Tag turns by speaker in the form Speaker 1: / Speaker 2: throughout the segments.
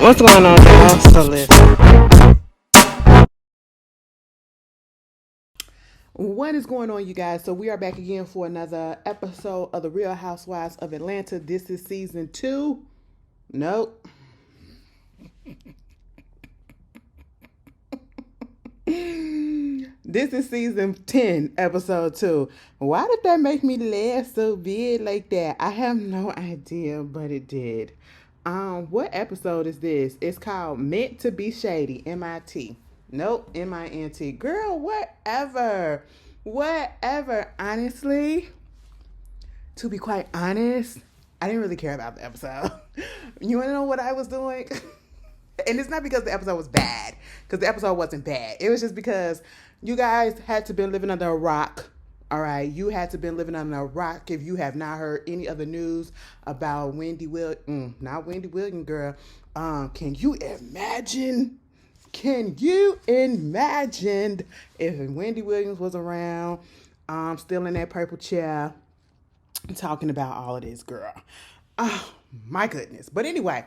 Speaker 1: What's going on, y'all? So listen. What is going on, you guys? So we are back again for another episode of the Real Housewives of Atlanta. This is season 2. Nope. This is season 10, episode 2. Why did that make me laugh so big like that? I have no idea, but it did. What episode is this? It's called Meant to Be Shady, MIT. Nope, MINT. Girl, whatever. Whatever. Honestly, to be quite honest, I didn't really care about the episode. You want to know what I was doing? And it's not because the episode was bad, because the episode wasn't bad. It was just because you guys had to been living under a rock. All right, you had to been living under a rock if you have not heard any other news about not Wendy Williams, girl. Can you imagine? Can you imagine if Wendy Williams was around, still in that purple chair, talking about all of this, girl? Oh my goodness. But anyway,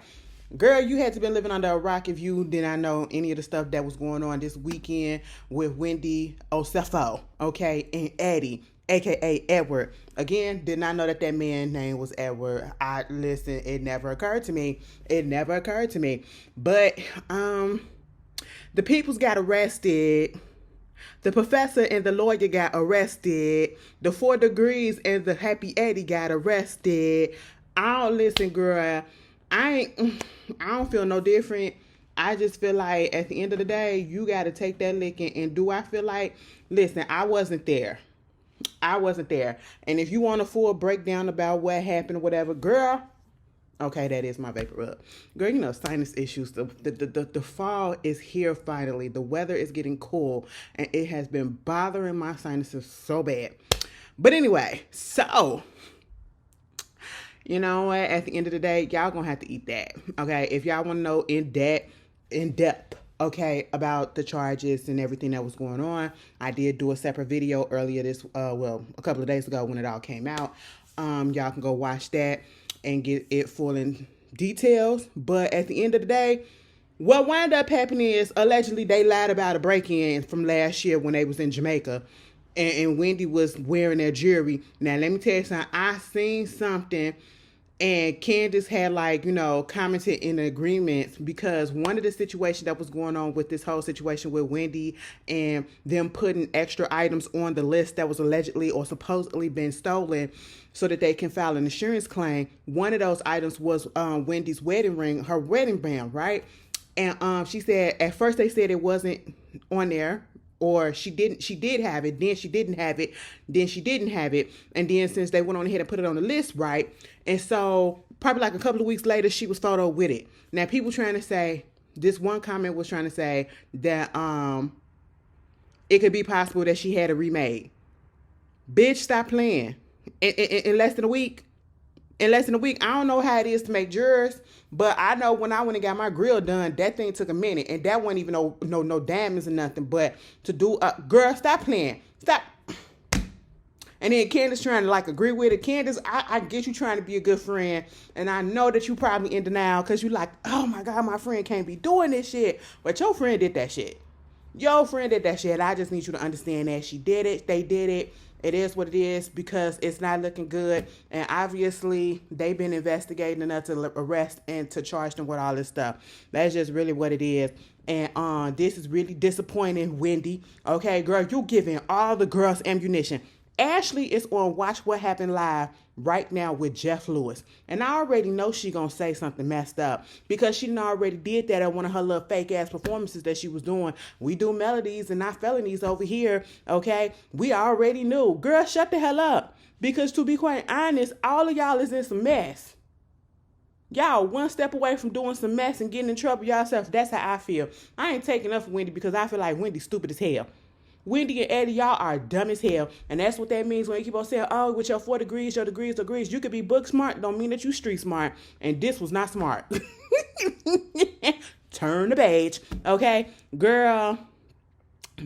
Speaker 1: girl, you had to been living under a rock if you did not know any of the stuff that was going on this weekend with Wendy Osefo, okay, and Eddie, aka Edward. Again, did not know that man's name was Edward. Listen, it never occurred to me. It never occurred to me. But the peoples got arrested. The professor and the lawyer got arrested. The 4 degrees and the Happy Eddie got arrested. Listen, girl, I don't feel no different. I just feel like at the end of the day, you got to take that licking. And do I feel like, listen, I wasn't there. And if you want a full breakdown about what happened or whatever, girl, okay, that is my vapor rub. Girl, you know, sinus issues. The fall is here finally. The weather is getting cool, and it has been bothering my sinuses so bad. But anyway, so, you know what? At the end of the day, y'all gonna have to eat that, okay? If y'all want to know in depth, okay, about the charges and everything that was going on, I did do a separate video earlier a couple of days ago when it all came out. Y'all can go watch that and get it full in details. But at the end of the day, what wound up happening is allegedly they lied about a break-in from last year when they was in Jamaica, and Wendy was wearing their jewelry. Now let me tell you something. I seen something, and Candace had commented in agreement, because one of the situations that was going on with this whole situation with Wendy and them putting extra items on the list that was allegedly or supposedly been stolen so that they can file an insurance claim. One of those items was Wendy's wedding ring, her wedding band, right? And she said at first they said it wasn't on there, or she did have it, then she didn't have it, then she didn't have it, and then since they went on ahead and put it on the list, right? And so probably like a couple of weeks later, she was photoed with it. Now people trying to say, this one comment was trying to say that it could be possible that she had it remade. Bitch, stop playing. In less than a week. I don't know how it is to make jewelry, but I know when I went and got my grill done, that thing took a minute, and that wasn't even no diamonds or nothing. But to do, girl, stop playing, stop. And then Candace trying to agree with it. Candace, I get you trying to be a good friend, and I know that you probably in denial because you like, oh my God, my friend can't be doing this shit, but your friend did that shit. I just need you to understand that she did it. They did it. It is what it is, because it's not looking good. And obviously, they've been investigating enough to arrest and to charge them with all this stuff. That's just really what it is. And this is really disappointing, Wendy. Okay, girl, you giving all the girls ammunition. Ashley is on Watch What Happened Live right now with Jeff Lewis. And I already know she gonna say something messed up, because she already did that at one of her little fake ass performances that she was doing. We do melodies and not felonies over here, okay? We already knew. Girl, shut the hell up. Because to be quite honest, all of y'all is in some mess. Y'all one step away from doing some mess and getting in trouble yourself. That's how I feel. I ain't taking up for Wendy, because I feel like Wendy's stupid as hell. Wendy and Eddie, y'all are dumb as hell. And that's what that means when you keep on saying, oh, with your 4 degrees, your degrees. You could be book smart, don't mean that you street smart. And this was not smart. Turn the page, okay? Girl,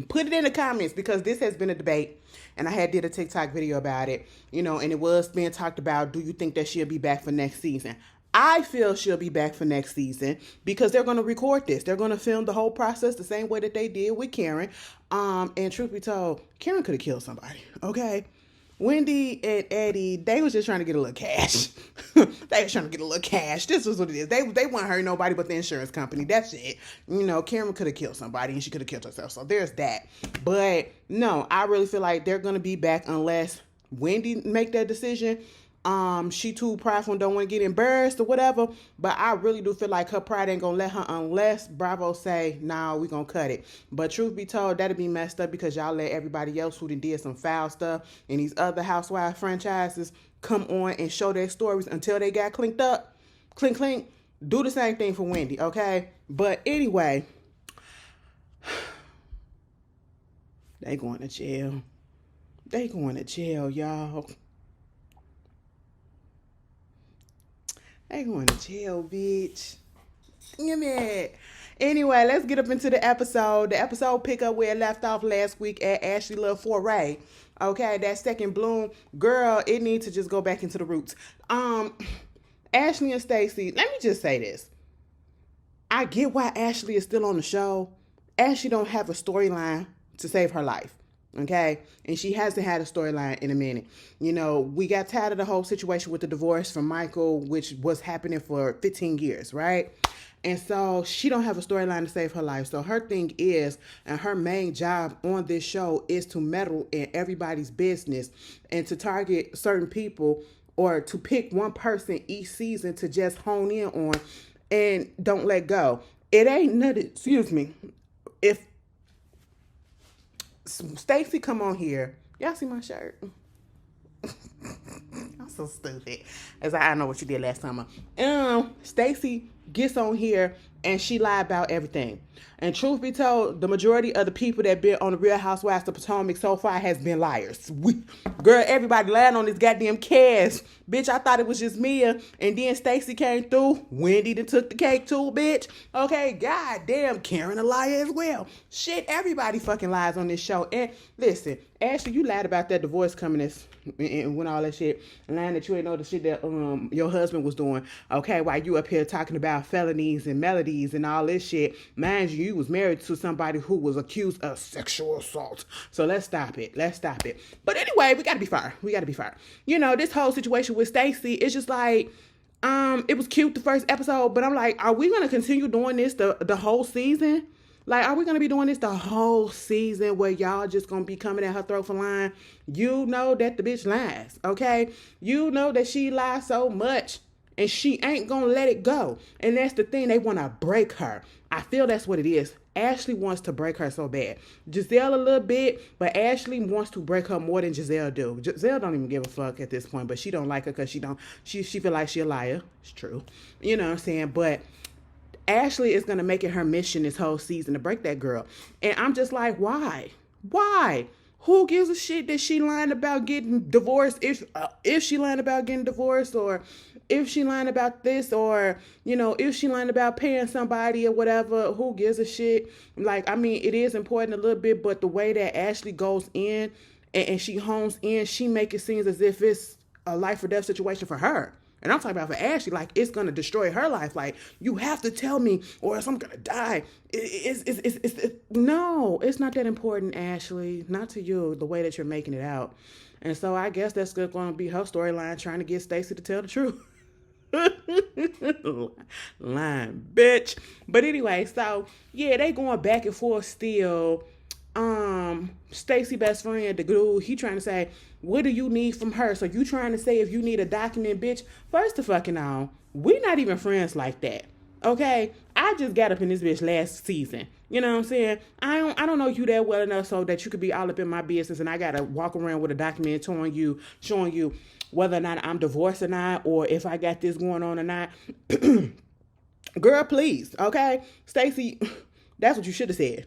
Speaker 1: put it in the comments, because this has been a debate. And I did a TikTok video about it, and it was being talked about, do you think that she'll be back for next season? I feel she'll be back for next season because they're going to record this. They're going to film the whole process the same way that they did with Karen. And truth be told, Karen could have killed somebody. Okay. Wendy and Eddie, they was just trying to get a little cash. They was trying to get a little cash. This was what it is. They wouldn't hurt nobody but the insurance company. That's it. You know, Karen could have killed somebody and she could have killed herself. So there's that. But no, I really feel like they're going to be back unless Wendy make that decision. She too prideful and don't want to get embarrassed or whatever. But I really do feel like her pride ain't gonna let her unless Bravo say, nah, we gonna cut it. But truth be told, that'd be messed up because y'all let everybody else who did some foul stuff in these other Housewives franchises come on and show their stories until they got clinked up. Clink, clink. Do the same thing for Wendy, okay? But anyway, they going to jail. They going to jail, y'all. They going to jail, bitch. Give me it. Anyway, let's get up into the episode. The episode pick up where it left off last week at Ashley Love Foray. Okay, that second bloom. Girl, it needs to just go back into the roots. Ashley and Stacey, let me just say this. I get why Ashley is still on the show. Ashley don't have a storyline to save her life. Okay, and she hasn't had a storyline in a minute. You know, we got tired of the whole situation with the divorce from Michael, which was happening for 15 years, right? And so she don't have a storyline to save her life. So her thing is, and her main job on this show is to meddle in everybody's business and to target certain people or to pick one person each season to just hone in on and don't let go. It ain't nothing, excuse me, if Stacey come on here. Y'all see my shirt? I'm so stupid. As I know what you did last summer. Stacey gets on here and she lied about everything. And truth be told, the majority of the people that been on the Real Housewives of Potomac so far has been liars. Girl, everybody lying on this goddamn cast. Bitch, I thought it was just Mia. And then Stacey came through. Wendy done took the cake too, bitch. Okay, goddamn, Karen a liar as well. Shit, everybody fucking lies on this show. And listen, Ashley, you lied about that divorce coming and when all that shit. Lying that you ain't know the shit that your husband was doing. Okay, while you up here talking about felonies and melodies and all this shit. Mind you, you was married to somebody who was accused of sexual assault. So let's stop it. But anyway, we gotta be fair. You know, this whole situation with Stacey, it's just like, it was cute the first episode, but I'm like, are we gonna continue doing this the whole season? Like, are we going to be doing this the whole season where y'all just going to be coming at her throat for lying? You know that the bitch lies, okay? You know that she lies so much and she ain't going to let it go. And that's the thing. They want to break her. I feel that's what it is. Ashley wants to break her so bad. Giselle a little bit, but Ashley wants to break her more than Giselle do. Giselle don't even give a fuck at this point, but she don't like her because she feel like she a liar. It's true. You know what I'm saying? But Ashley is going to make it her mission this whole season to break that girl. And I'm just like, why? Why? Who gives a shit that she lying about getting divorced? If she lying about getting divorced, or if she lying about this, or, you know, if she lying about paying somebody or whatever, who gives a shit? Like, I mean, it is important a little bit, but the way that Ashley goes in and she hones in, she make it seem as if it's a life or death situation for her. And I'm talking about for Ashley, like, it's going to destroy her life. Like, you have to tell me or else I'm going to die. No, it's not that important, Ashley. Not to you, the way that you're making it out. And so I guess that's going to be her storyline, trying to get Stacey to tell the truth. Lying, bitch. But anyway, so, yeah, they going back and forth still. Stacey best friend, the dude, he trying to say, what do you need from her? So you trying to say if you need a document, bitch? First of fucking all, we not even friends like that. Okay? I just got up in this bitch last season. You know what I'm saying? I don't know you that well enough so that you could be all up in my business and I gotta walk around with a document showing you whether or not I'm divorced or not, or if I got this going on or not. Girl, please, okay? Stacey, that's what you should have said.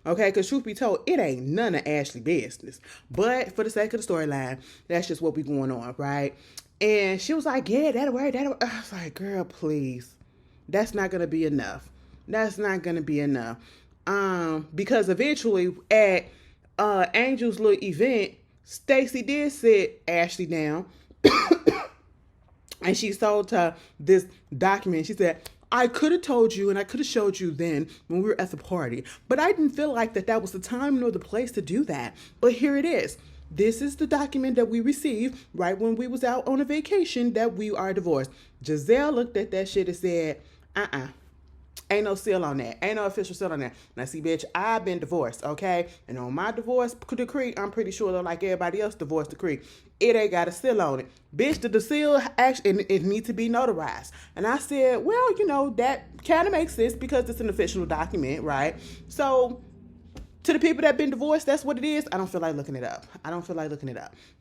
Speaker 1: Okay? Because truth be told, it ain't none of Ashley's business. But for the sake of the storyline, that's just what we going on, right? And she was like, yeah, that'll work. I was like, girl, please. That's not going to be enough. Because eventually at Angel's little event, Stacey did sit Ashley down And she sold her this document. She said, I could have told you and I could have showed you then when we were at the party, but I didn't feel like that was the time nor the place to do that. But here it is. This is the document that we received right when we was out on a vacation that we are divorced. Giselle looked at that shit and said, ain't no seal on that. Ain't no official seal on that. Now, see, bitch, I've been divorced, okay? And on my divorce decree, I'm pretty sure that like everybody else divorce decree, it ain't got a seal on it. Bitch, the seal actually, it needs to be notarized. And I said, well, that kind of makes sense because it's an official document, right? So, to the people that been divorced, that's what it is. I don't feel like looking it up.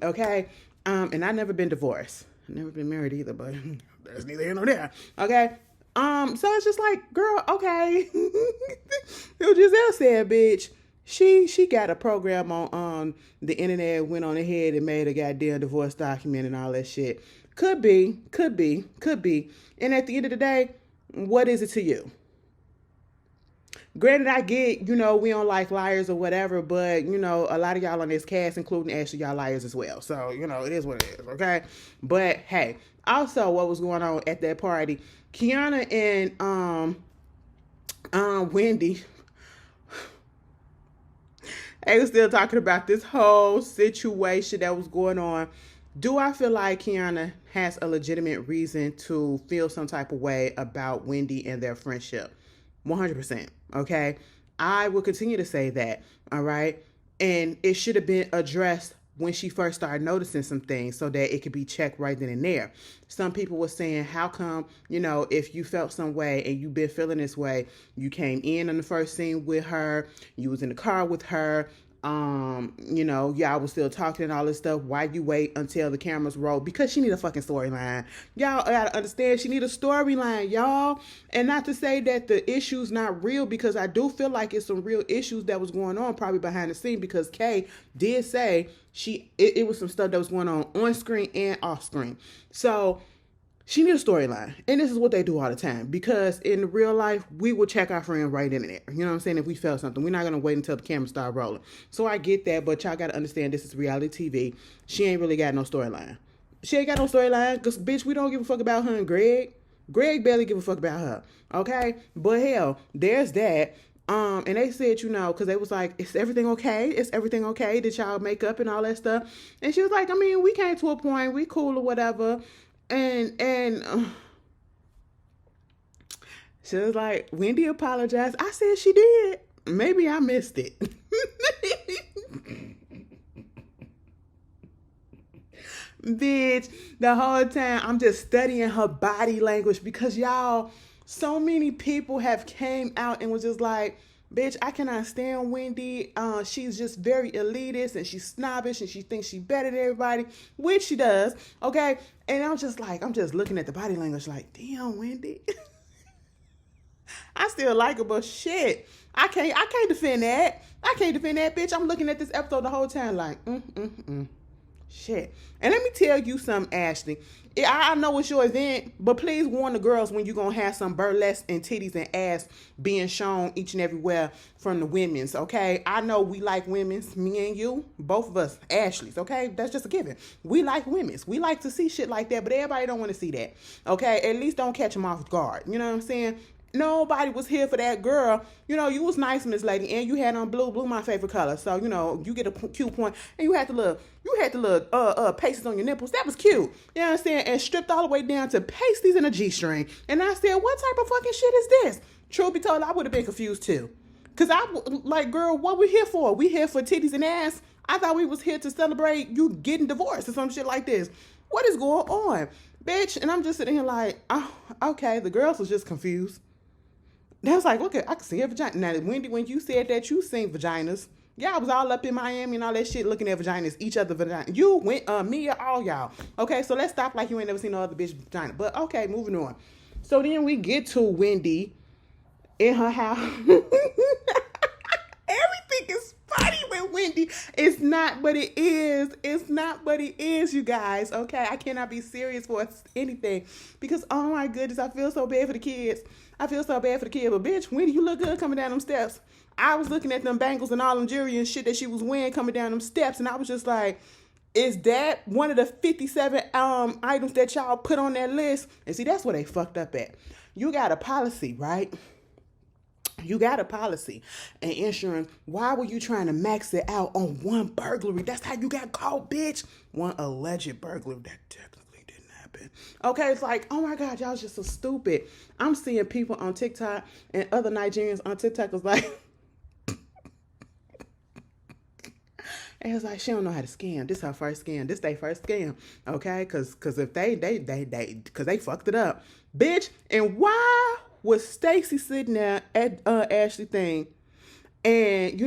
Speaker 1: Okay? And I've never been divorced. I've never been married either, but that's neither here nor there. Okay? So it's just like, girl, okay. Giselle said, bitch, she got a program on the internet, went on ahead and made a goddamn divorce document and all that shit. Could be. And at the end of the day, what is it to you? Granted, I get, we don't like liars or whatever, but, a lot of y'all on this cast, including Ashley, y'all liars as well. So, it is what it is, okay? But, hey, also what was going on at that party, Kiana and Wendy, they were still talking about this whole situation that was going on. Do I feel like Kiana has a legitimate reason to feel some type of way about Wendy and their friendship? 100%. Okay. I will continue to say that. All right. And it should have been addressed when she first started noticing some things so that it could be checked right then and there. Some people were saying, how come, if you felt some way and you've been feeling this way, you came in on the first scene with her, you was in the car with her, y'all was still talking and all this stuff. Why you wait until the cameras roll? Because she need a fucking storyline. Y'all gotta understand, she need a storyline, y'all. And not to say that the issue's not real, because I do feel like it's some real issues that was going on probably behind the scene, because Kay did say it was some stuff that was going on screen and off screen. So she need a storyline. And this is what they do all the time. Because in real life, we will check our friend right in there. You know what I'm saying? If we felt something, we're not going to wait until the camera start rolling. So I get that, but y'all got to understand this is reality TV. She ain't really got no storyline. She ain't got no storyline because, bitch, we don't give a fuck about her and Greg. Greg barely give a fuck about her. Okay? But hell, there's that. And they said, because they was like, is everything okay? Is everything okay? Did y'all make up and all that stuff? And she was like, we came to a point. We cool or whatever. And she was like, Wendy apologized. I said she did. Maybe I missed it. Bitch, the whole time I'm just studying her body language because y'all, so many people have came out and was just like, bitch, I cannot stand Wendy. She's just very elitist and she's snobbish and she thinks she's better than everybody, which she does. Okay. And I'm just looking at the body language like, damn, Wendy. I still like her, but shit, I can't defend that. I can't defend that, bitch. I'm looking at this episode the whole time like, shit. And let me tell you something, Ashley. I know it's your event, but please warn the girls when you're going to have some burlesque and titties and ass being shown each and everywhere from the women's, okay? I know we like women's, me and you, both of us, Ashley's, okay? That's just a given. We like women's. We like to see shit like that, but everybody don't want to see that, okay? At least don't catch them off guard. You know what I'm saying? Nobody was here for that girl. You was nice, Miss Lady, and you had on blue my favorite color. So, you get a cute point. And you had the little pasties on your nipples. That was cute. You know what I'm saying? And stripped all the way down to pasties and a G-string. And I said, what type of fucking shit is this? Truth be told, I would have been confused too. Because girl, what we here for? We here for titties and ass? I thought we was here to celebrate you getting divorced or some shit like this. What is going on? Bitch. And I'm just sitting here like, oh, okay. The girls was just confused. They was like, okay, I can see a vagina. Now, Wendy, when you said that you seen vaginas, I was all up in Miami and all that shit looking at vaginas, each other vagina. You went, me, all y'all. Okay, so let's stop like you ain't never seen no other bitch vagina. But okay, moving on. So then we get to Wendy in her house. Everything is funny with Wendy. It's not, but it is. It's not, but it is, you guys. Okay, I cannot be serious for anything because, oh my goodness, I feel so bad for the kids. But bitch, Wendy, you look good coming down them steps. I was looking at them bangles and all them jewelry and shit that she was wearing coming down them steps, and I was just like, Is that one of the 57 items that y'all put on that list? And see, that's where they fucked up at. You got a policy, right? You got a policy and insurance. Why were you trying to max it out on one burglary? That's how you got caught, bitch. One alleged burglary that technically didn't happen. Okay, it's like, oh my God, y'all just so stupid. I'm seeing people on TikTok and other Nigerians on TikTok was like, and it's like, she don't know how to scam. This her first scam. This they first scam. Okay? Cause if cause they fucked it up. Bitch, and why was Stacy sitting there at Ashley thing? And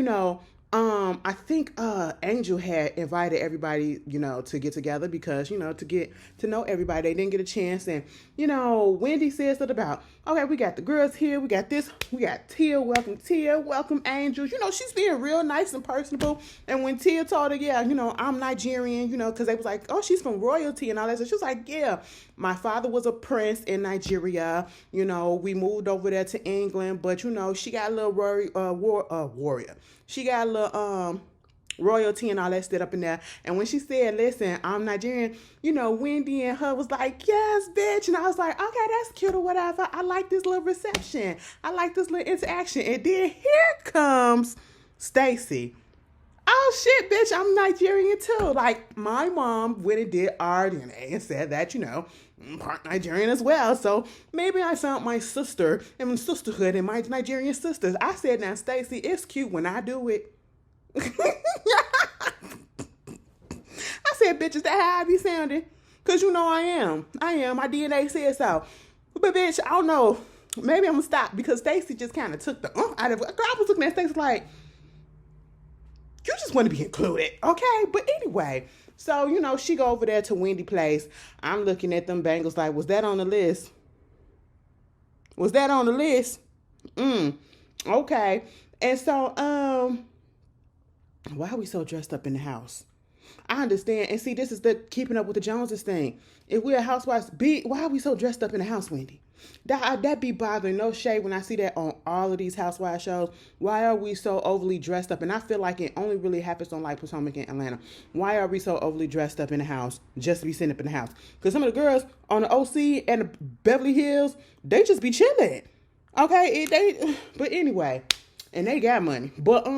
Speaker 1: I think Angel had invited everybody, to get together because, to get to know everybody. They didn't get a chance. And, Wendy said something about, okay, we got the girls here. We got this. We got Tia. Welcome Angel. She's being real nice and personable. And when Tia told her, yeah, I'm Nigerian, because they was like, oh, she's from royalty and all that. So she was like, yeah, my father was a prince in Nigeria. We moved over there to England. But, she got a little warrior. She got a little royalty and all that shit up in there. And when she said, listen, I'm Nigerian, Wendy and her was like, yes, bitch. And I was like, okay, that's cute or whatever. I like this little reception. I like this little interaction. And then here comes Stacy. Oh shit, bitch, I'm Nigerian too. Like, my mom went and did RDNA and said that, I'm part Nigerian as well. So maybe I found my sister and sisterhood in my Nigerian sisters. I said, now, Stacy, it's cute when I do it. I said, bitch, is that how I be sounding? Because I am. My DNA says so. But bitch, I don't know. Maybe I'm going to stop because Stacy just kind of took the out of it. Girl, I was looking at Stacy like, you just want to be included, okay? But anyway, so, she go over there to Wendy Place. I'm looking at them bangles like, was that on the list? Was that on the list? Okay. And so, why are we so dressed up in the house? I understand. And see, this is the keeping up with the Joneses thing. If we're housewives, why are we so dressed up in the house, Wendy? That be bothering. No shade when I see that on all of these housewives shows. Why are we so overly dressed up? And I feel like it only really happens on like Potomac and Atlanta. Why are we so overly dressed up in the house just to be sitting up in the house? Because some of the girls on the OC and the Beverly Hills, they just be chilling. Okay, but anyway, and they got money. But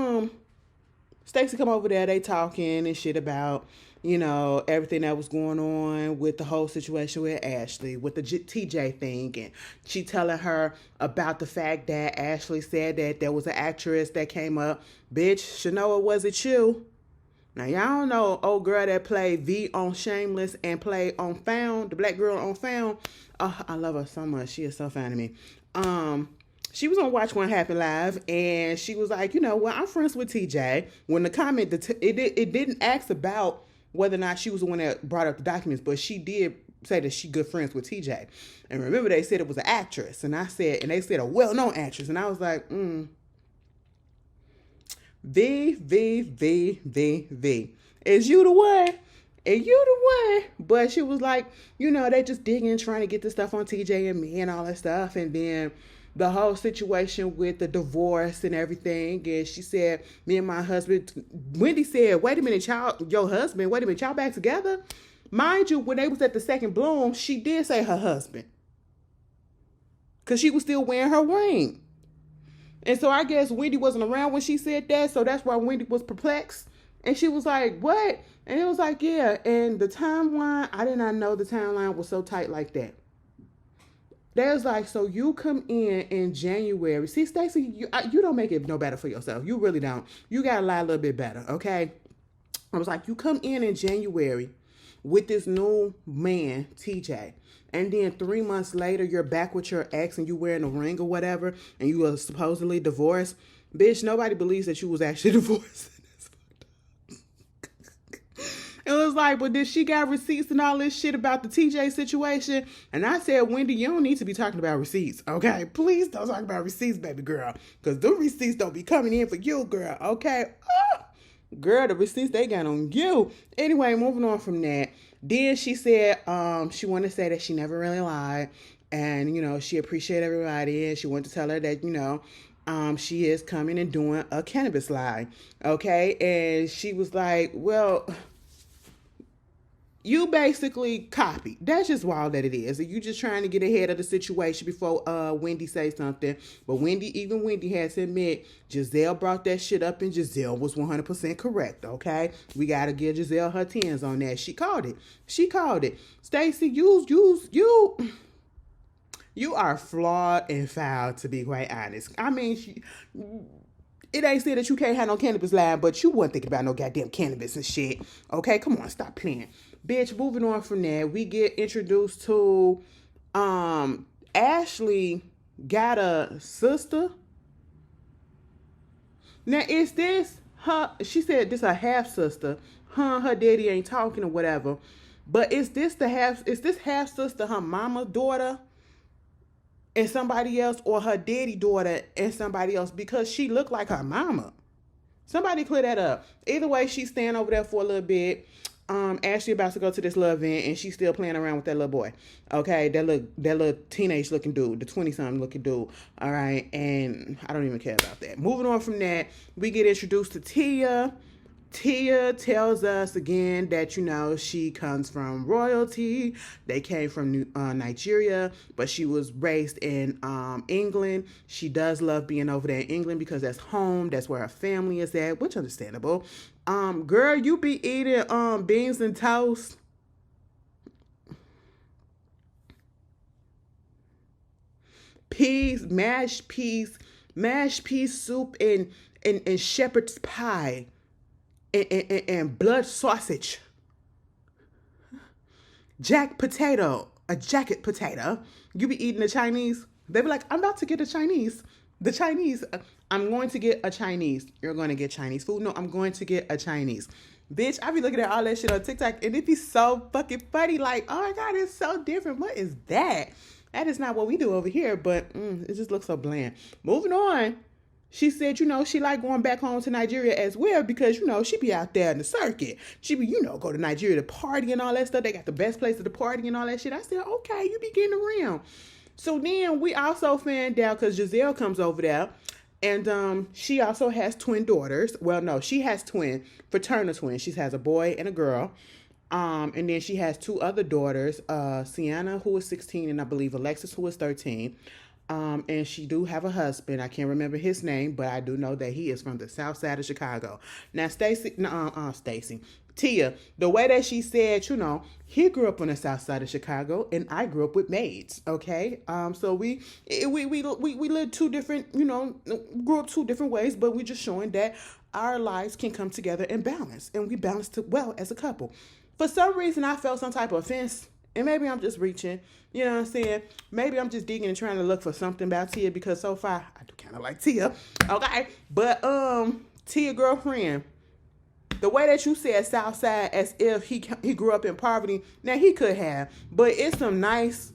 Speaker 1: Stacey come over there, they talking and shit about, everything that was going on with the whole situation with Ashley, with the TJ thing. And she telling her about the fact that Ashley said that there was an actress that came up. Bitch, Shanoa, was it you? Now, y'all know old girl that played V on Shameless and played on Found, the black girl on Found. Oh, I love her so much. She is so fine to me. She was on Watch What Happened Live, and she was like, well, I'm friends with TJ. When the comment, it didn't ask about whether or not she was the one that brought up the documents, but she did say that she good friends with TJ. And remember, they said it was an actress, and they said a well-known actress, and I was like, V. Is you the one? And you the one. But she was like, they just digging, trying to get this stuff on TJ and me and all that stuff, and then the whole situation with the divorce and everything. And she said, me and my husband, Wendy said, wait a minute, y'all back together? Mind you, when they was at the second bloom, she did say her husband. Because she was still wearing her ring. And so I guess Wendy wasn't around when she said that. So that's why Wendy was perplexed. And she was like, what? And it was like, yeah. And the timeline, I did not know the timeline was so tight like that. There's like, so you come in January. See, Stacey, you don't make it no better for yourself. You really don't. You got to lie a little bit better, okay? I was like, you come in January with this new man, TJ. And then 3 months later, you're back with your ex and you wearing a ring or whatever. And you are supposedly divorced. Bitch, nobody believes that you was actually divorced. It was like, but did she got receipts and all this shit about the TJ situation? And I said, Wendy, you don't need to be talking about receipts, okay? Please don't talk about receipts, baby girl. Because the receipts don't be coming in for you, girl, okay? Oh, girl, the receipts they got on you. Anyway, moving on from that. Then she said she wanted to say that she never really lied. And, she appreciated everybody. And she wanted to tell her that, she is coming and doing a cannabis lie, okay? And she was like, well, You basically copy. That's just wild that it is. You just trying to get ahead of the situation before Wendy say something. But even Wendy has to admit, Giselle brought that shit up and Giselle was 100% correct, okay? We got to give Giselle her tens on that. She called it. She called it. Stacey, you are flawed and foul, to be quite honest. I mean, it ain't said that you can't have no cannabis line, but you wasn't thinking about no goddamn cannabis and shit. Okay, come on, stop playing. Bitch, moving on from there, we get introduced to Ashley got a sister. Now, is this her? She said this a half sister. Her daddy ain't talking or whatever. But is this half sister her mama's daughter and somebody else, or her daddy daughter and somebody else? Because she looked like her mama. Somebody clear that up. Either way, she's staying over there for a little bit. Ashley about to go to this little event, and she's still playing around with that little boy. Okay, that little teenage looking dude, the 20-something looking dude. All right, and I don't even care about that. Moving on from that, we get introduced to Tia. Tia tells us again that, she comes from royalty. They came from Nigeria, but she was raised in England. She does love being over there in England because that's home. That's where her family is at, which understandable. Girl, you be eating beans and toast. Mashed peas soup and shepherd's pie. And blood sausage, jacket potato. You be eating the Chinese. They be like, I'm about to get the Chinese. I'm going to get a Chinese. You're going to get Chinese food? No, I'm going to get a Chinese. Bitch, I be looking at all that shit on TikTok and it be so fucking funny. Like, oh my God, it's so different. What is that? That is not what we do over here, but it just looks so bland. Moving on. She said, she like going back home to Nigeria as well because, she be out there in the circuit. She be, go to Nigeria to party and all that stuff. They got the best place to party and all that shit. I said, okay, you be getting around. So then we also found out because Giselle comes over there and she also has twin daughters. Well, no, she has fraternal twins. She has a boy and a girl. And then she has two other daughters, Sienna, who is 16, and I believe Alexis, who is 13. And she do have a husband. I can't remember his name, but I do know that he is from the south side of Chicago. Now, Tia, the way that she said, he grew up on the south side of Chicago, and I grew up with maids. Okay, so we lived two different, grew up two different ways, but we just showing that our lives can come together and balance, and we balanced it well as a couple. For some reason, I felt some type of offense. And maybe I'm just reaching, you know what I'm saying? Maybe I'm just digging and trying to look for something about Tia because so far I do kind of like Tia. Okay. But Tia girlfriend, the way that you said Southside as if he grew up in poverty, now he could have, but it's some nice,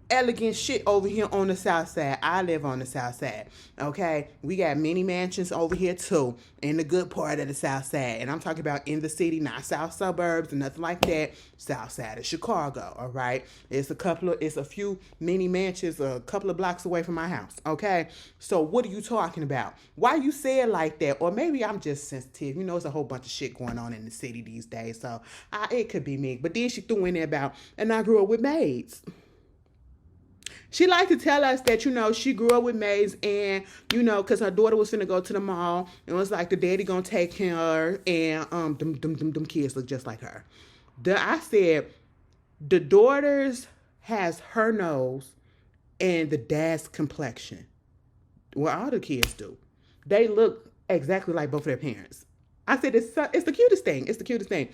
Speaker 1: elegant shit over here on the south side. I live on the south side. Okay, we got many mansions over here too in the good part of the south side, and I'm talking about in the city, not south suburbs and nothing like that. South side of Chicago. All right, it's a few mini mansions a couple of blocks away from my house. Okay, so what are you talking about? Why you say it like that? Or maybe I'm just sensitive. It's a whole bunch of shit going on in the city these days, so it could be me. But then she threw in there about, and I grew up with maids. She liked to tell us that, she grew up with maids and, because her daughter was finna go to the mall and was like, the daddy gonna take her and them kids look just like her. I said, the daughters has her nose and the dad's complexion. Well, all the kids do. They look exactly like both of their parents. I said, it's the cutest thing. It's the cutest thing.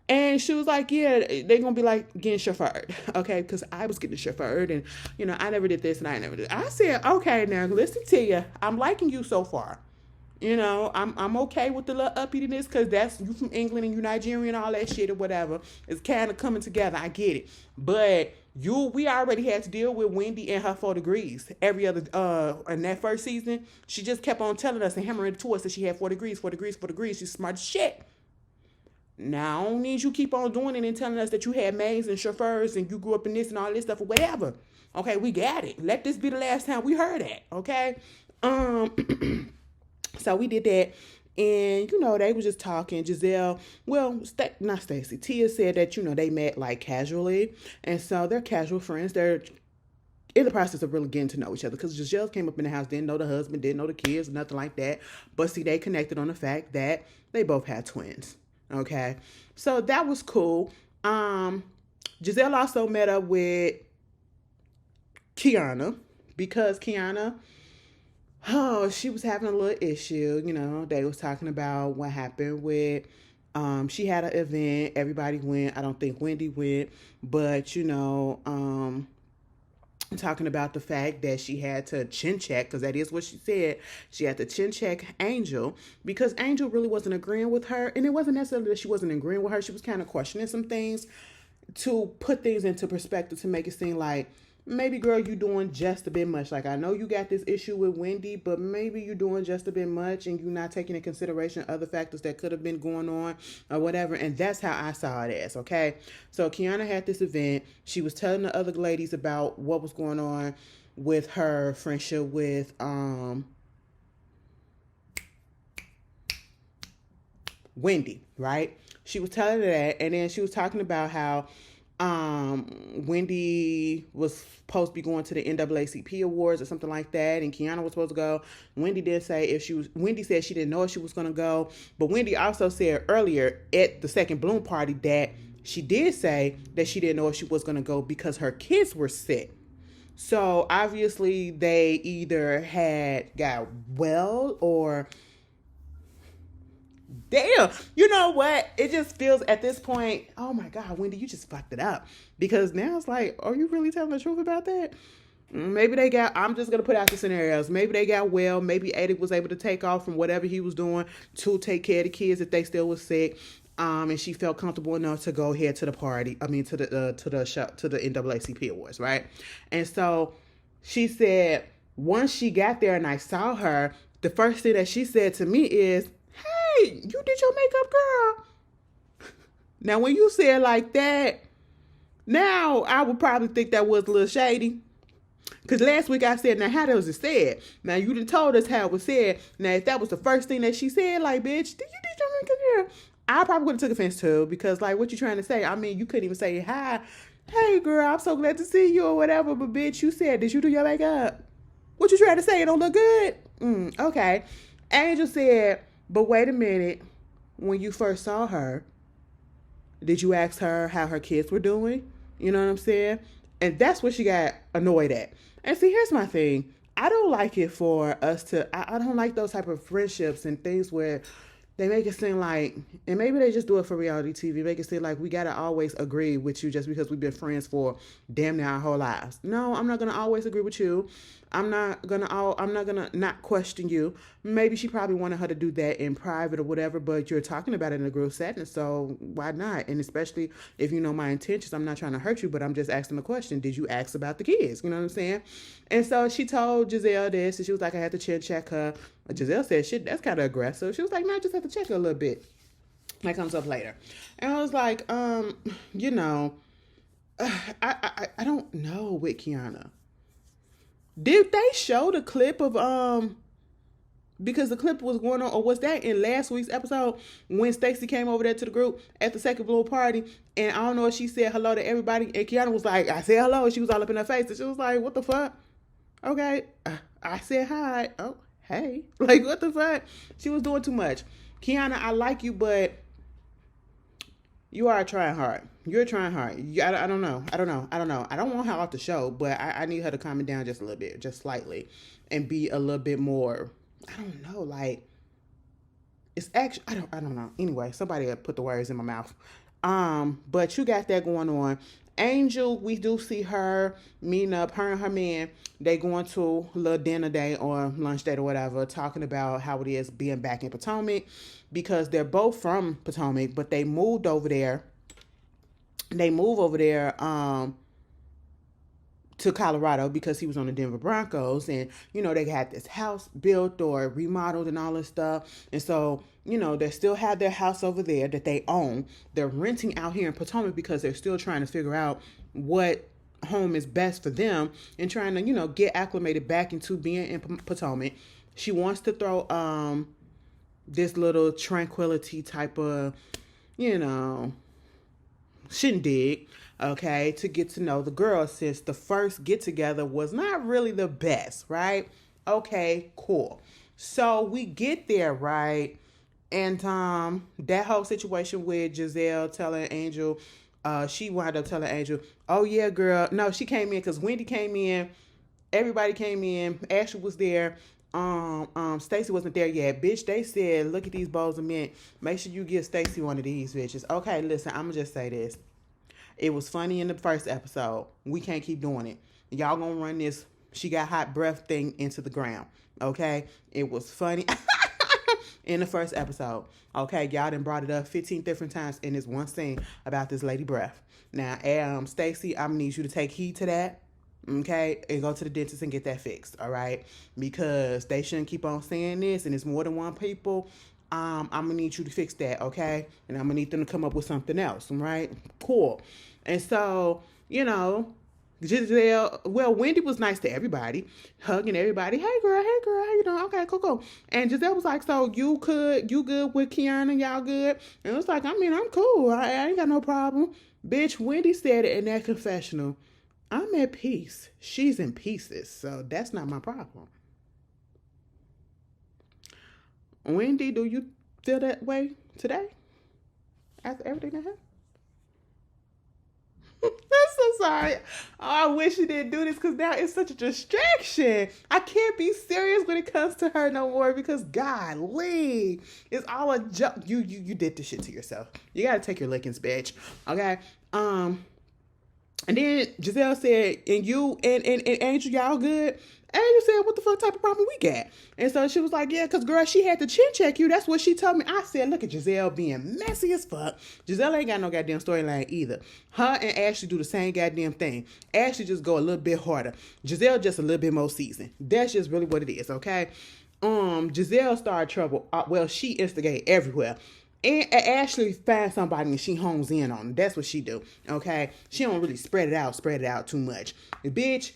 Speaker 1: And she was like, yeah, they're going to be like getting chauffeured, okay? Because I was getting chauffeured and, I never did this and I never did. I said, okay, now listen to you. I'm liking you so far. I'm okay with the little uppityness because that's you from England and you Nigerian and all that shit or whatever. It's kind of coming together. I get it. But we already had to deal with Wendy and her 4 degrees. Every other, in that first season, she just kept on telling us and hammering it to us that she had 4 degrees, 4 degrees, 4 degrees. She's smart as shit. Now, I don't need you keep on doing it and telling us that you had maids and chauffeurs and you grew up in this and all this stuff or whatever. Okay, we got it. Let this be the last time we heard that, okay? So we did that. And, they were just talking. Giselle, well, not Stacy, Tia said that, they met like casually. And so they're casual friends. They're in the process of really getting to know each other because Giselle came up in the house, didn't know the husband, didn't know the kids, nothing like that. But see, they connected on the fact that they both had twins. Okay. So that was cool. Giselle also met up with Kiana because Kiana, she was having a little issue. They was talking about what happened with, she had an event, everybody went. I don't think Wendy went, but talking about the fact that she had to chin check, because that is what she said. She had to chin check Angel because Angel really wasn't agreeing with her. And it wasn't necessarily that she wasn't agreeing with her. She was kind of questioning some things to put things into perspective to make it seem like, maybe, girl, you doing just a bit much. Like, I know you got this issue with Wendy, but maybe you're doing just a bit much and you're not taking into consideration other factors that could have been going on or whatever. And that's how I saw it as, okay? So Kiana had this event. She was telling the other ladies about what was going on with her friendship with Wendy, right? She was telling her that, and then she was talking about how Wendy was supposed to be going to the NAACP awards or something like that, and Kiana was supposed to go. Wendy said she didn't know if she was going to go, but Wendy also said earlier at the second Bloom party that she did say that she didn't know if she was going to go because her kids were sick. So obviously they either had got well or damn, you know what? It just feels at this point, oh my God, Wendy, you just fucked it up. Because now it's like, are you really telling the truth about that? Maybe they got, I'm just going to put out the scenarios. Maybe they got well. Maybe Eddie was able to take off from whatever he was doing to take care of the kids if they still was sick. And she felt comfortable enough to go ahead to the party. I mean, to the show, to the NAACP awards, right? And so she said, once she got there and I saw her, the first thing that she said to me is, hey, you did your makeup, girl. Now, when you say it like that, now I would probably think that was a little shady. Because last week I said, now how was it said? Now you done told us how it was said. Now if that was the first thing that she said, like, bitch, did you did your makeup, girl? I probably would have took offense too. Because like, what you trying to say? I mean, you couldn't even say, hi, hey girl, I'm so glad to see you or whatever. But bitch, you said, did you do your makeup? What you trying to say? It don't look good? Okay. Angel said, but wait a minute, when you first saw her, did you ask her how her kids were doing? You know what I'm saying? And that's what she got annoyed at. And see, here's my thing. I don't like it for us to, I don't like those type of friendships and things where they make it seem like, and maybe they just do it for reality TV, make it seem like we got to always agree with you just because we've been friends for damn near our whole lives. No, I'm not going to always agree with you. I'm not going to not question you. Maybe she probably wanted her to do that in private or whatever, but you're talking about it in a group setting, so why not? And especially if you know my intentions, I'm not trying to hurt you, but I'm just asking the question, did you ask about the kids? You know what I'm saying? And so she told Giselle this, and she was like, I had to chin check her. Giselle said, shit, that's kind of aggressive. She was like, no, I just have to check her a little bit. That comes up later. And I was like, I don't know with Kiana. Did they show the clip of because the clip was going on, or was that in last week's episode when Stacey came over there to the group at the second Bloom party, and I don't know if she said hello to everybody, and Kiana was like, I said hello, and she was all up in her face, and she was like, what the fuck? Okay, I said hi. Oh, hey, like what the fuck? She was doing too much. Kiana, I like you, but you are trying hard. You're trying hard. I don't know. I don't want her off the show, but I need her to calm it down just a little bit, just slightly, and be a little bit more, I don't know, like, it's actually, I don't know. Anyway, somebody put the words in my mouth. But you got that going on. Angel, we do see her meeting up, her and her man. They going to a little dinner day or lunch date or whatever, talking about how it is being back in Potomac, because they're both from Potomac, but they moved over there. They move over there to Colorado because he was on the Denver Broncos, and they had this house built or remodeled and all this stuff, and so they still have their house over there that they own. They're renting out here in Potomac because they're still trying to figure out what home is best for them and trying to get acclimated back into being in Potomac. She wants to throw this little tranquility type of, you know, shindig, okay, to get to know the girl, since the first get together was not really the best, right? Okay, cool. So we get there, right? And that whole situation with Giselle telling Angel, she wound up telling Angel, oh yeah, girl. No, she came in because Wendy came in. Everybody came in. Ashley was there. Stacy wasn't there yet. Bitch, they said, look at these bowls of mint. Make sure you give Stacy one of these bitches. Okay, listen, I'm gonna just say this. It was funny in the first episode. We can't keep doing it. Y'all gonna run this she got hot breath thing into the ground. Okay? It was funny in the first episode. Okay, y'all done brought it up 15 different times in this one scene about this lady breath. Now, Stacy, I'm gonna need you to take heed to that. Okay, and go to the dentist and get that fixed. All right, because they shouldn't keep on saying this, and it's more than one people. I'm gonna need you to fix that. Okay, and I'm gonna need them to come up with something else. Right? Cool. And so, Giselle, well, Wendy was nice to everybody, hugging everybody. Hey girl, how you doing? Okay, cool. And Giselle was like, so you good with Kiana? Y'all good? And it was like, I mean, I'm cool. I ain't got no problem. Bitch, Wendy said it in that confessional. I'm at peace. She's in pieces, so that's not my problem. Wendy, do you feel that way today? After everything that happened? I'm so sorry. Oh, I wish you didn't do this because now it's such a distraction. I can't be serious when it comes to her no more because golly, it's all a joke. You did this shit to yourself. You gotta take your lickings, bitch. Okay. And then Giselle said, and you and Angel, y'all good? Angel said, what the fuck type of problem we got? And so she was like, yeah, because girl, she had to chin check you. That's what she told me. I said, look at Giselle being messy as fuck. Giselle ain't got no goddamn storyline either. Her and Ashley do the same goddamn thing. Ashley just go a little bit harder. Giselle just a little bit more seasoned. That's just really what it is, okay? Giselle started trouble. Well, she instigate everywhere. And Ashley finds somebody and she hones in on them. That's what she do, okay? She don't really spread it out too much. The bitch,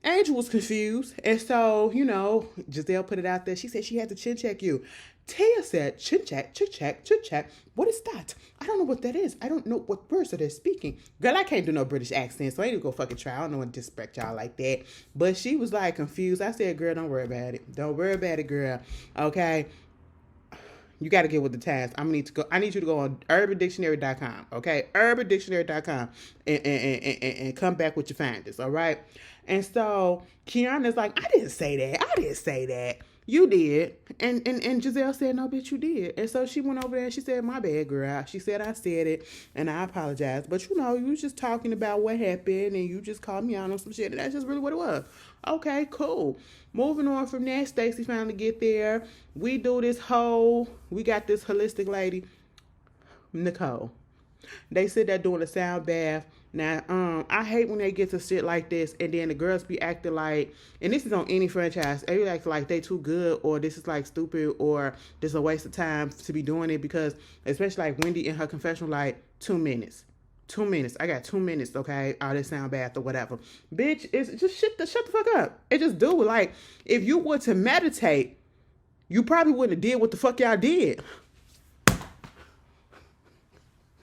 Speaker 1: Angel was confused. And so, Giselle put it out there. She said she had to chin check you. Taya said, chin check. What is that? I don't know what that is. I don't know what words are they speaking. Girl, I can't do no British accent, so I ain't even go fucking try. I don't know what to disrespect y'all like that. But she was like confused. I said, girl, don't worry about it. Don't worry about it, girl. Okay? You got to get with the times. I need you to go on urbandictionary.com, okay? Urbandictionary.com and come back with your findings, all right? And so Kiana's like, I didn't say that. You did. And Giselle said, no, bitch, you did. And so she went over there and she said, my bad, girl. She said, I said it and I apologize. But you was just talking about what happened and you just called me out on some shit. And that's just really what it was. Okay, cool. Moving on from that, Stacy finally get there. We got this holistic lady, Nicole. They sit there doing a sound bath. Now, I hate when they get to shit like this and then the girls be acting like, and this is on any franchise, they act like they too good or this is like stupid or this is a waste of time to be doing it because, especially like Wendy in her confessional, like 2 minutes. 2 minutes. I got 2 minutes, okay? All this sound bath or whatever. Bitch, it's just shut the fuck up. It just do it. Like, if you were to meditate, you probably wouldn't have did what the fuck y'all did.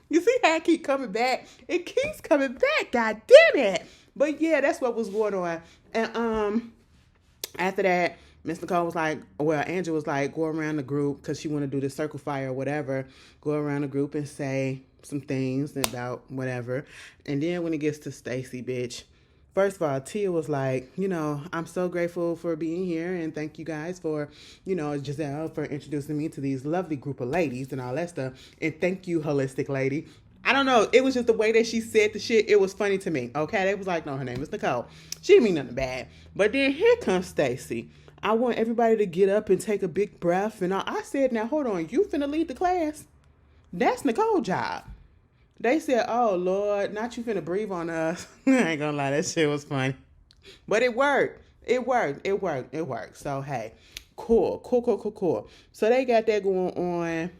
Speaker 1: You see how I keep coming back? It keeps coming back. God damn it. But yeah, that's what was going on. And after that, Miss Nicole was like, well, Angela was like, go around the group because she want to do the circle fire or whatever. Go around the group and say some things about whatever. And then when it gets to Stacy, bitch, first of all, Tia was like, I'm so grateful for being here and thank you guys for, Giselle for introducing me to these lovely group of ladies and all that stuff. And thank you, holistic lady. I don't know. It was just the way that she said the shit. It was funny to me. Okay. They was like, no, her name is Nicole. She didn't mean nothing bad. But then here comes Stacy. I want everybody to get up and take a big breath. And I said, now hold on. You finna lead the class? That's Nicole's job. They said, oh, Lord, not you finna breathe on us. I ain't gonna lie, that shit was funny. But it worked. It worked. So, hey, cool. So they got that going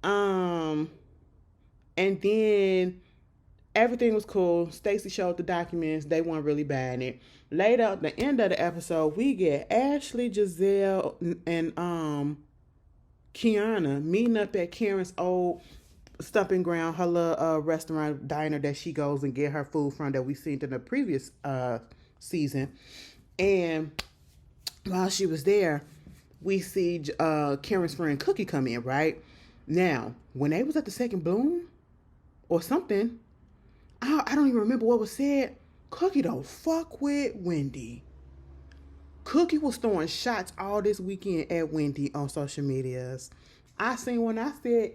Speaker 1: on. And then everything was cool. Stacy showed the documents. They weren't really buying it. Later, at the end of the episode, we get Ashley, Giselle, and Kiana meeting up at Karen's old stumping ground, her little restaurant diner that she goes and get her food from that we seen in the previous season. And while she was there, we see Karen's friend Cookie come in, right? Now, when they was at the second bloom or something, I don't even remember what was said. Cookie don't fuck with Wendy. Cookie was throwing shots all this weekend at Wendy on social medias. I seen when I said,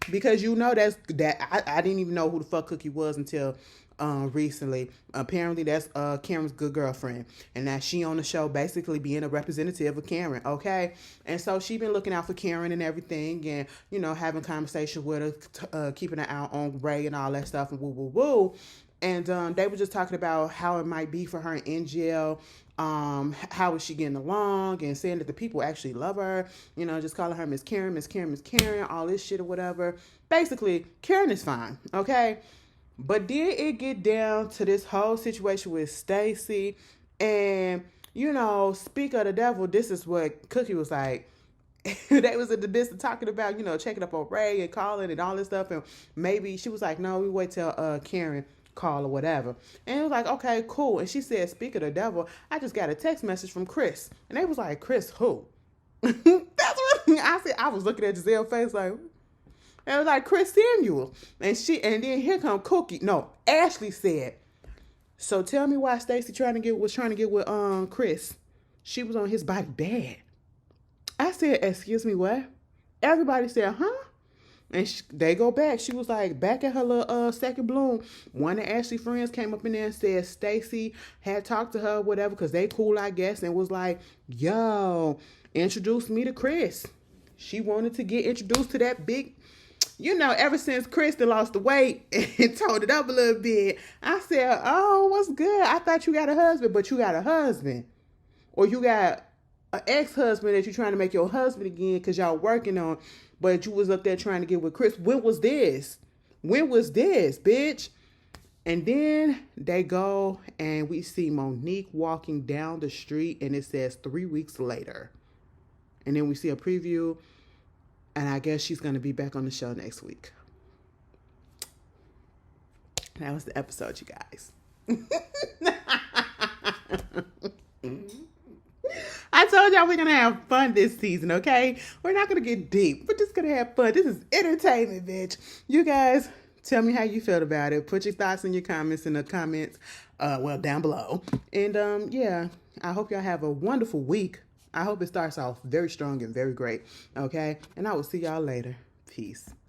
Speaker 1: because you know I didn't even know who the fuck Cookie was until recently. Apparently that's Karen's good girlfriend, and now she on the show basically being a representative of Karen, okay? And so she been looking out for Karen and everything, and you know, having conversation with her, keeping an eye on Ray and all that stuff, and woo woo woo. And they were just talking about how it might be for her in jail. How is she getting along, and saying that the people actually love her, you know, just calling her Miss Karen, Miss Karen, Miss Karen, all this shit or whatever. Basically, Karen is fine, okay? But did it get down to this whole situation with Stacy? And, you know, speak of the devil, this is what Cookie was like. They was in the midst of talking about, you know, checking up on Ray and calling and all this stuff. And maybe she was like, no, we wait till Karen call or whatever. And it was like, okay, cool. And she said, speak of the devil, I just got a text message from Chris. And they was like, Chris who? That's what I said. I was looking at Giselle's face like, and it was like, Chris Samuel. And then here come Cookie. No, Ashley said, so tell me why Stacy was trying to get with Chris. She was on his body bad. I said, excuse me, what? Everybody said, huh? And they go back. She was like, back at her little second bloom. One of Ashley's friends came up in there and said Stacy had talked to her, whatever, because they cool, I guess, and was like, yo, introduce me to Chris. She wanted to get introduced to that big, you know, ever since Kristen lost the weight and toned it up a little bit. I said, oh, what's good? I thought you got a husband, but you got a husband. Or you got an ex-husband that you're trying to make your husband again because y'all working on, but you was up there trying to get with Chris. When was this? When was this, bitch? And then they go and we see Monique walking down the street and it says 3 weeks later. And then we see a preview, and I guess she's going to be back on the show next week. That was the episode, you guys. I told y'all we're going to have fun this season, okay? We're not going to get deep. We're just going to have fun. This is entertainment, bitch. You guys, tell me how you felt about it. Put your thoughts in your comments in the comments, down below. And, yeah, I hope y'all have a wonderful week. I hope it starts off very strong and very great, okay? And I will see y'all later. Peace.